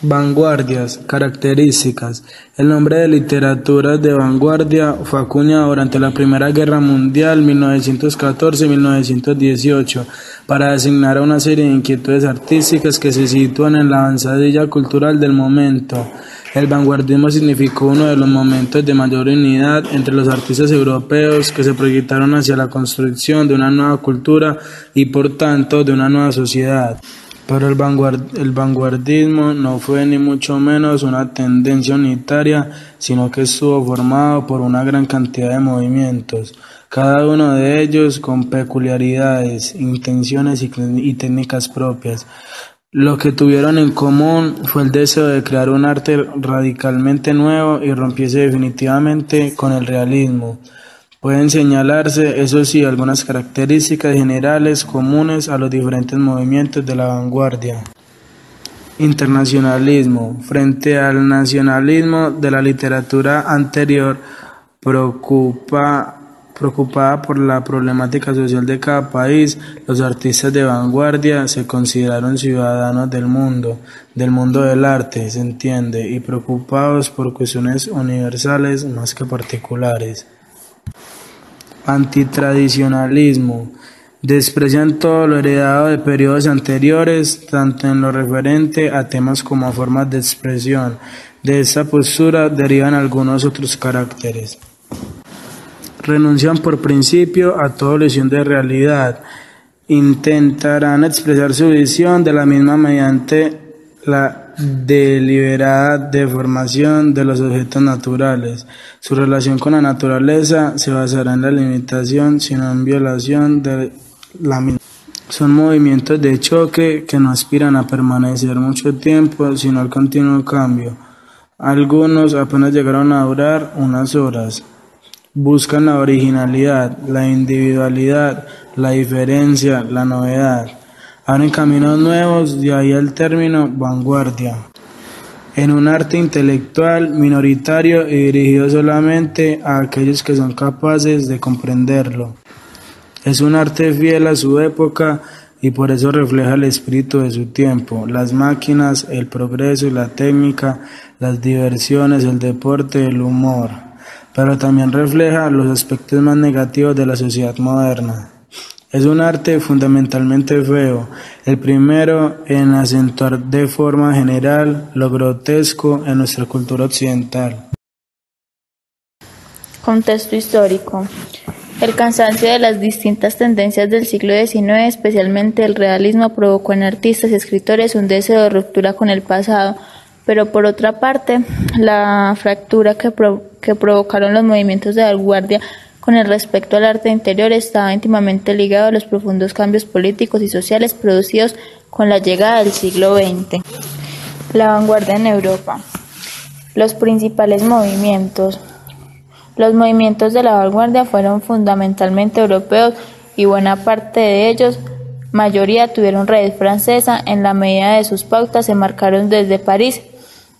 Vanguardias, características. El nombre de literatura de vanguardia fue acuñado durante la Primera Guerra Mundial 1914-1918 para designar a una serie de inquietudes artísticas que se sitúan en la avanzadilla cultural del momento. El vanguardismo significó uno de los momentos de mayor unidad entre los artistas europeos que se proyectaron hacia la construcción de una nueva cultura y por tanto de una nueva sociedad. Pero el vanguardismo no fue ni mucho menos una tendencia unitaria, sino que estuvo formado por una gran cantidad de movimientos, cada uno de ellos con peculiaridades, intenciones y técnicas propias. Lo que tuvieron en común fue el deseo de crear un arte radicalmente nuevo y rompiese definitivamente con el realismo. Pueden señalarse, eso sí, algunas características generales comunes a los diferentes movimientos de la vanguardia. Internacionalismo. Frente al nacionalismo de la literatura anterior, preocupada por la problemática social de cada país, los artistas de vanguardia se consideraron ciudadanos del mundo del arte, se entiende, y preocupados por cuestiones universales más que particulares. Antitradicionalismo. Desprecian todo lo heredado de periodos anteriores, tanto en lo referente a temas como a formas de expresión. De esta postura derivan algunos otros caracteres. Renuncian por principio a toda ilusión de realidad. Intentarán expresar su visión de la misma mediante la deliberada deformación de los objetos naturales. Su relación con la naturaleza se basará en la limitación, sino en violación de la misma. Son movimientos de choque que no aspiran a permanecer mucho tiempo, sino al continuo cambio. Algunos apenas llegaron a durar unas horas. Buscan la originalidad, la individualidad, la diferencia, la novedad. Abren caminos nuevos, de ahí el término vanguardia, en un arte intelectual minoritario y dirigido solamente a aquellos que son capaces de comprenderlo. Es un arte fiel a su época y por eso refleja el espíritu de su tiempo, las máquinas, el progreso y la técnica, las diversiones, el deporte, el humor, pero también refleja los aspectos más negativos de la sociedad moderna. Es un arte fundamentalmente feo, el primero en acentuar de forma general lo grotesco en nuestra cultura occidental. Contexto histórico. El cansancio de las distintas tendencias del siglo XIX, especialmente el realismo, provocó en artistas y escritores un deseo de ruptura con el pasado, pero por otra parte, la fractura que provocaron los movimientos de vanguardia con el respecto al arte interior estaba íntimamente ligado a los profundos cambios políticos y sociales producidos con la llegada del siglo XX. La vanguardia en Europa. Los principales movimientos. Los movimientos de la vanguardia fueron fundamentalmente europeos y buena parte de ellos, mayoría tuvieron raíz francesa, en la medida de sus pautas se marcaron desde París,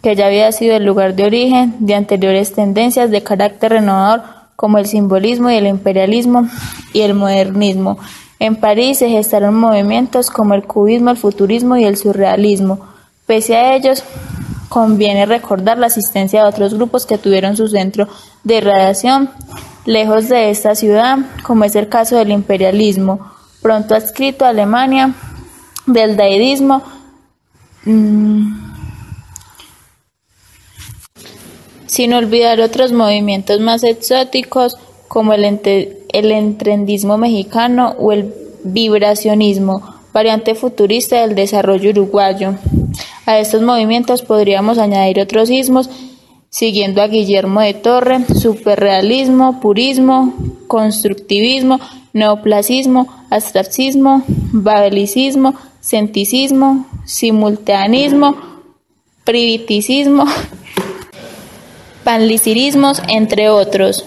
que ya había sido el lugar de origen de anteriores tendencias de carácter renovador como el simbolismo y el imperialismo y el modernismo. En París se gestaron movimientos como el cubismo, el futurismo y el surrealismo. Pese a ellos, conviene recordar la asistencia de otros grupos que tuvieron su centro de irradiación lejos de esta ciudad, como es el caso del imperialismo, pronto adscrito a Alemania, del dadaísmo, sin olvidar otros movimientos más exóticos como el entrendismo mexicano o el vibracionismo, variante futurista del desarrollo uruguayo. A estos movimientos podríamos añadir otros ismos, siguiendo a Guillermo de Torre, superrealismo, purismo, constructivismo, neoclasicismo, abstractismo, babelicismo, cienticismo, simultaneismo, privaticismo, panlicirismos, entre otros.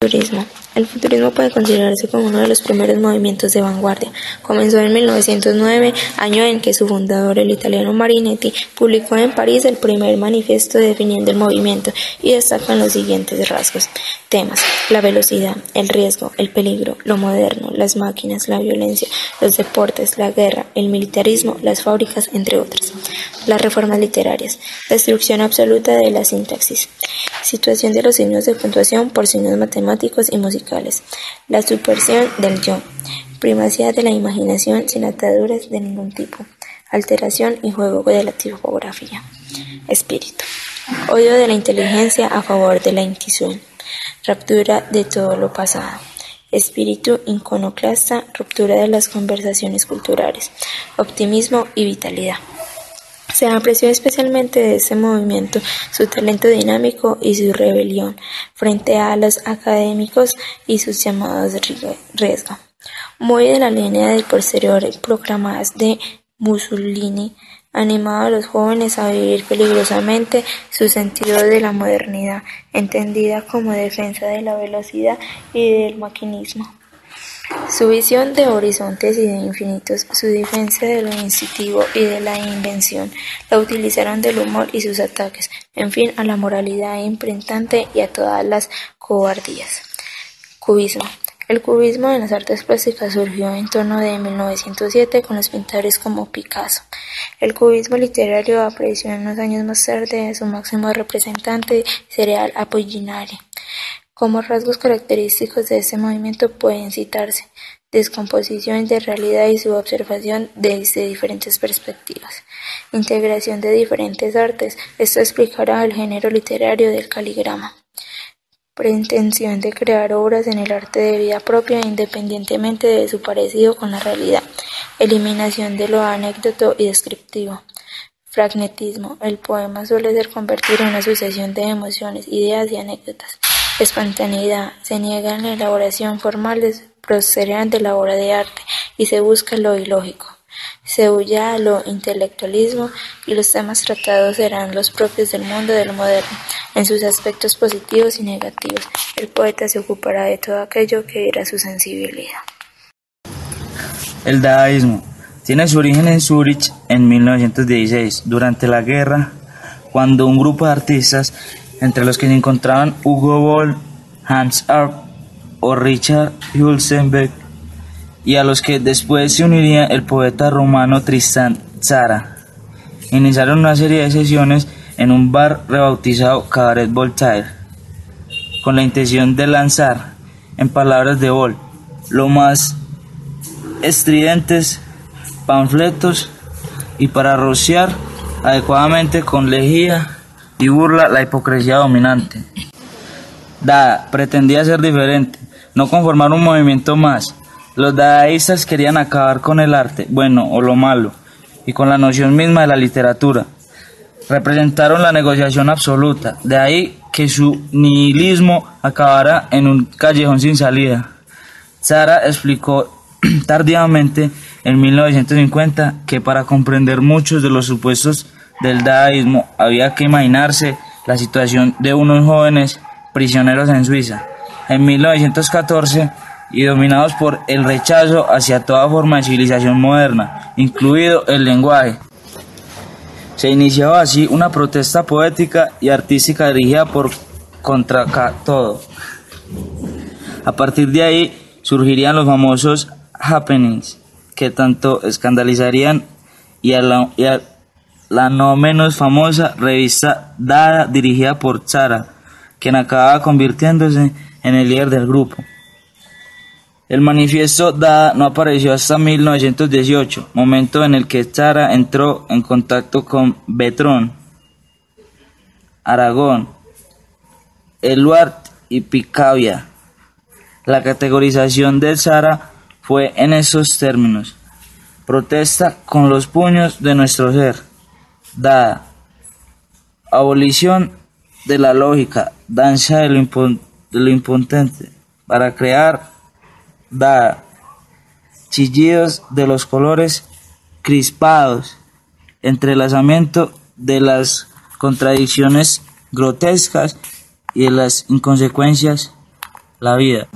Futurismo. El futurismo puede considerarse como uno de los primeros movimientos de vanguardia. Comenzó en 1909, año en que su fundador, el italiano Marinetti, publicó en París el primer manifiesto definiendo el movimiento y destacan los siguientes rasgos. Temas: la velocidad, el riesgo, el peligro, lo moderno, las máquinas, la violencia, los deportes, la guerra, el militarismo, las fábricas, entre otros. Las reformas literarias. Destrucción absoluta de la sintaxis. Situación de los signos de puntuación por signos matemáticos y musicales. La subversión del yo. Primacía de la imaginación sin ataduras de ningún tipo. Alteración y juego de la tipografía. Espíritu. Odio de la inteligencia a favor de la intuición. Raptura de todo lo pasado. Espíritu iconoclasta, ruptura de las conversaciones culturales. Optimismo y vitalidad. Se apreció especialmente de este movimiento su talento dinámico y su rebelión frente a los académicos y sus llamados de riesgo. Muy de la línea del posterior proclamas de Mussolini, animaba a los jóvenes a vivir peligrosamente su sentido de la modernidad, entendida como defensa de la velocidad y del maquinismo. Su visión de horizontes y de infinitos, su defensa de lo instintivo y de la invención, la utilizaron del humor y sus ataques, en fin, a la moralidad imperante y a todas las cobardías. Cubismo. El cubismo en las artes plásticas surgió en torno de 1907 con los pintores como Picasso. El cubismo literario apareció unos años más tarde, su máximo representante sería Apollinaire. Como rasgos característicos de este movimiento pueden citarse descomposición de realidad y su observación desde diferentes perspectivas, integración de diferentes artes, esto explicará el género literario del caligrama, pretensión de crear obras en el arte de vida propia independientemente de su parecido con la realidad, eliminación de lo anécdoto y descriptivo. Fragmentismo. El poema suele ser convertido en una sucesión de emociones, ideas y anécdotas. Espontaneidad. Se niega la elaboración formal procederán de la obra de arte y se busca lo ilógico. Se huye a lo intelectualismo y los temas tratados serán los propios del mundo del moderno, en sus aspectos positivos y negativos. El poeta se ocupará de todo aquello que era su sensibilidad. El dadaísmo tiene su origen en Zúrich en 1916, durante la guerra, cuando un grupo de artistas, entre los que se encontraban Hugo Boll, Hans Arp o Richard Hülsenberg, y a los que después se uniría el poeta rumano Tristan Tzara, iniciaron una serie de sesiones en un bar rebautizado Cabaret Voltaire, con la intención de lanzar, en palabras de Boll, lo más estridentes panfletos y para rociar adecuadamente con lejía y burla la hipocresía dominante. Dada pretendía ser diferente, no conformar un movimiento más. Los dadaístas querían acabar con el arte, bueno o lo malo, y con la noción misma de la literatura. Representaron la negociación absoluta, de ahí que su nihilismo acabara en un callejón sin salida. Tzara explicó tardíamente, en 1950, que para comprender muchos de los supuestos del dadaísmo había que imaginarse la situación de unos jóvenes prisioneros en Suiza, en 1914, y dominados por el rechazo hacia toda forma de civilización moderna, incluido el lenguaje. Se iniciaba así una protesta poética y artística dirigida por contra todo. A partir de ahí surgirían los famosos happenings, que tanto escandalizarían y a la no menos famosa revista Dada dirigida por Tzara, quien acababa convirtiéndose en el líder del grupo. El manifiesto Dada no apareció hasta 1918, momento en el que Tzara entró en contacto con Breton, Aragón, Eluard y Picabia. La categorización de Tzara fue en estos términos: protesta con los puños de nuestro ser, Dada, abolición de la lógica, danza de lo impotente, para crear, Dada, chillidos de los colores crispados, entrelazamiento de las contradicciones grotescas y de las inconsecuencias, la vida.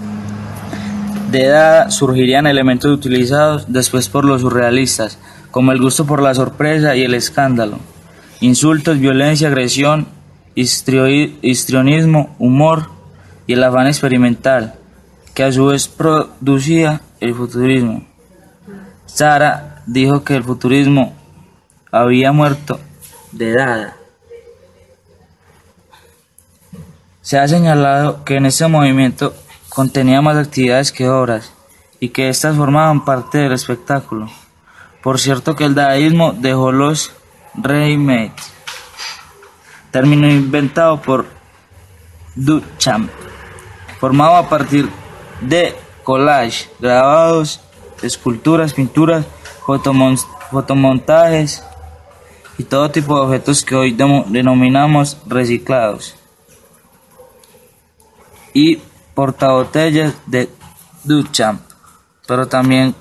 De Dada surgirían elementos utilizados después por los surrealistas, como el gusto por la sorpresa y el escándalo, insultos, violencia, agresión, histrionismo, humor y el afán experimental, que a su vez producía el futurismo. Tzara dijo que el futurismo había muerto de Dada. Se ha señalado que en este movimiento contenía más actividades que obras y que éstas formaban parte del espectáculo. Por cierto que el dadaísmo dejó los ready-made, término inventado por Duchamp, formado a partir de collage, grabados, esculturas, pinturas, fotomontajes y todo tipo de objetos que hoy denominamos reciclados, y portabotellas de Duchamp, pero también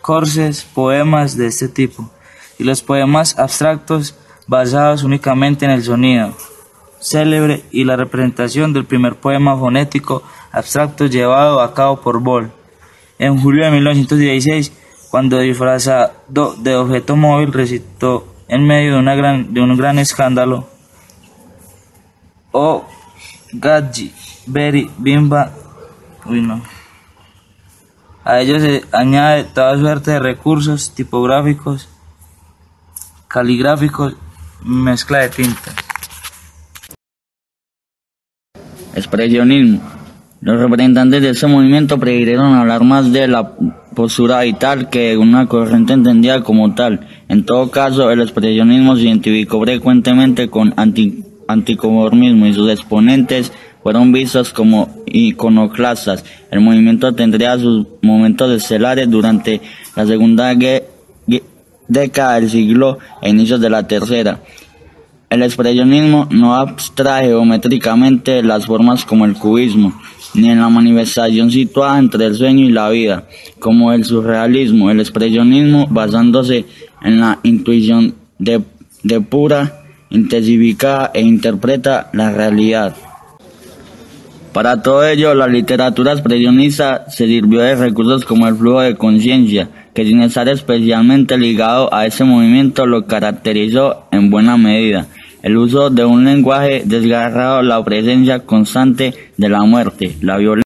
corsés, poemas de este tipo, y los poemas abstractos basados únicamente en el sonido célebre y la representación del primer poema fonético abstracto llevado a cabo por Boll en julio de 1916, cuando disfrazado de objeto móvil recitó en medio de un gran escándalo: "Oh, Gadji, Beri, Bimba". A ello se añade toda suerte de recursos tipográficos, caligráficos, mezcla de tintas. Expresionismo. Los representantes de este movimiento prefirieron hablar más de la postura vital que de una corriente entendida como tal. En todo caso, el expresionismo se identificó frecuentemente con anticonformismo y sus exponentes fueron vistos como iconoclastas. El movimiento tendría sus momentos estelares durante la segunda década del siglo e inicios de la tercera. El expresionismo no abstrae geométricamente las formas como el cubismo, ni en la manifestación situada entre el sueño y la vida, como el surrealismo. El expresionismo, basándose en la intuición depura, intensifica e interpreta la realidad. Para todo ello, la literatura expresionista se sirvió de recursos como el flujo de conciencia, que sin estar especialmente ligado a ese movimiento lo caracterizó en buena medida. El uso de un lenguaje desgarrado, la presencia constante de la muerte, la violencia.